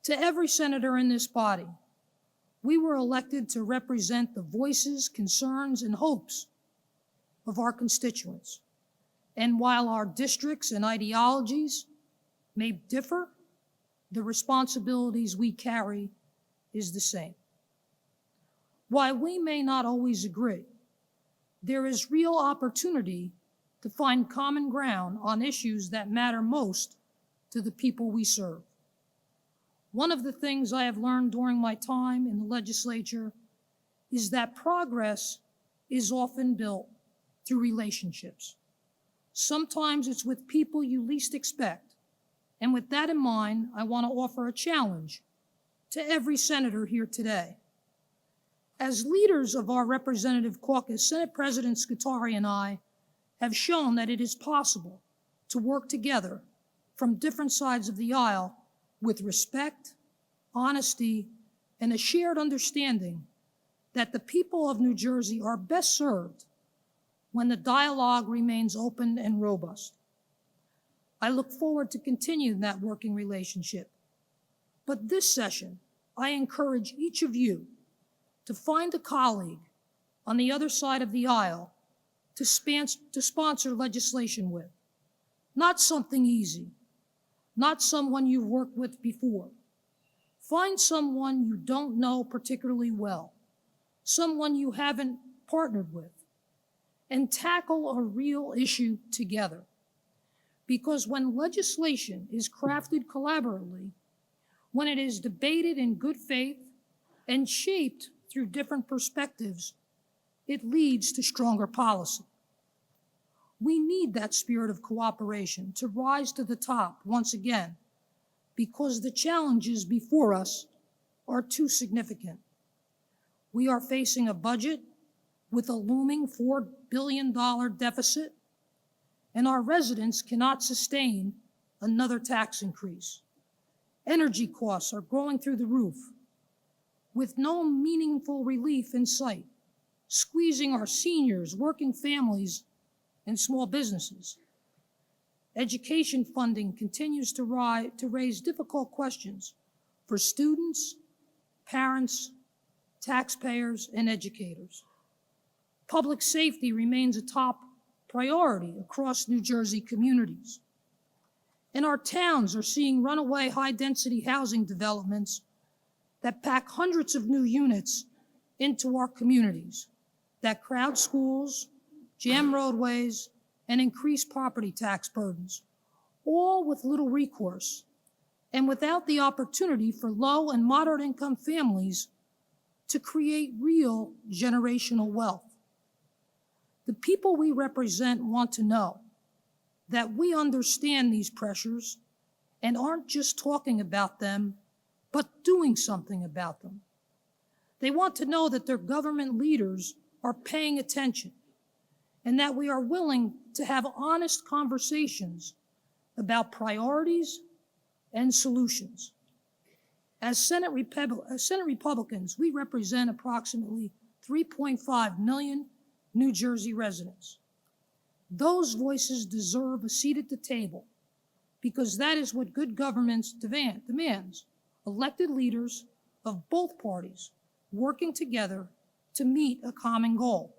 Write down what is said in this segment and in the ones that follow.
To every senator in this body, we were elected to represent the voices, concerns, and hopes of our constituents. And while our districts and ideologies may differ, the responsibilities we carry is the same. While we may not always agree, there is real opportunity to find common ground on issues that matter most to the people we serve. One of the things I have learned during my time in the legislature is that progress is often built through relationships. Sometimes it's with people you least expect. And with that in mind, I want to offer a challenge to every senator here today. As leaders of our representative caucus, Senate President Scutari and I have shown that it is possible to work together from different sides of the aisle with respect, honesty, and a shared understanding that the people of New Jersey are best served when the dialogue remains open and robust. I look forward to continuing that working relationship. But this session, I encourage each of you to find a colleague on the other side of the aisle to sponsor legislation with. Not something easy, not someone you've worked with before. Find someone you don't know particularly well, someone you haven't partnered with, and tackle a real issue together. Because when legislation is crafted collaboratively, when it is debated in good faith and shaped through different perspectives, it leads to stronger policy. We need that spirit of cooperation to rise to the top once again, because the challenges before us are too significant. We are facing a budget with a looming $4 billion deficit, and our residents cannot sustain another tax increase. Energy costs are growing through the roof, with no meaningful relief in sight, squeezing our seniors, working families, and small businesses. Education funding continues to raise difficult questions for students, parents, taxpayers, and educators. Public safety remains a top priority across New Jersey communities. And our towns are seeing runaway high-density housing developments that pack hundreds of new units into our communities, that crowd schools, jam roadways, and increase property tax burdens, all with little recourse and without the opportunity for low and moderate income families to create real generational wealth. The people we represent want to know that we understand these pressures and aren't just talking about them, but doing something about them. They want to know that their government leaders are paying attention and that we are willing to have honest conversations about priorities and solutions. As Senate Republicans, we represent approximately 3.5 million New Jersey residents. Those voices deserve a seat at the table because that is what good governance demands. Elected leaders of both parties working together to meet a common goal.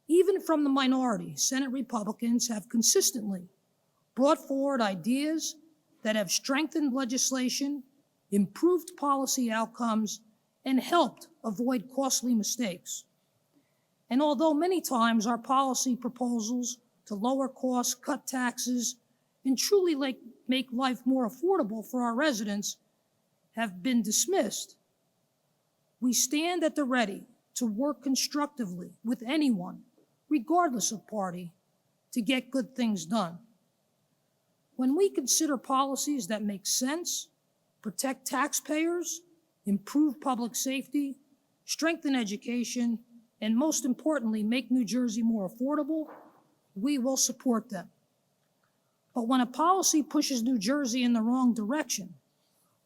Even from the minority, Senate Republicans have consistently brought forward ideas that have strengthened legislation, improved policy outcomes, and helped avoid costly mistakes. And although many times our policy proposals to lower costs, cut taxes, and truly make life more affordable for our residents have been dismissed, we stand at the ready to work constructively with anyone, regardless of party, to get good things done. When we consider policies that make sense, protect taxpayers, improve public safety, strengthen education, and most importantly, make New Jersey more affordable, we will support them. But when a policy pushes New Jersey in the wrong direction,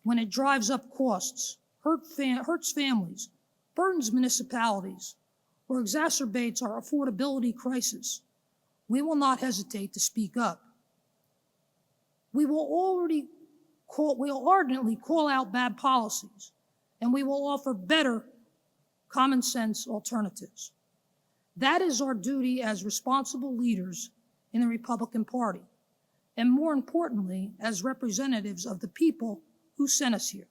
when it drives up costs, hurts families, burdens municipalities, or exacerbates our affordability crisis, we will not hesitate to speak up. We will we'll ardently call out bad policies, and we will offer better common sense alternatives. That is our duty as responsible leaders in the Republican Party, and more importantly, as representatives of the people who sent us here.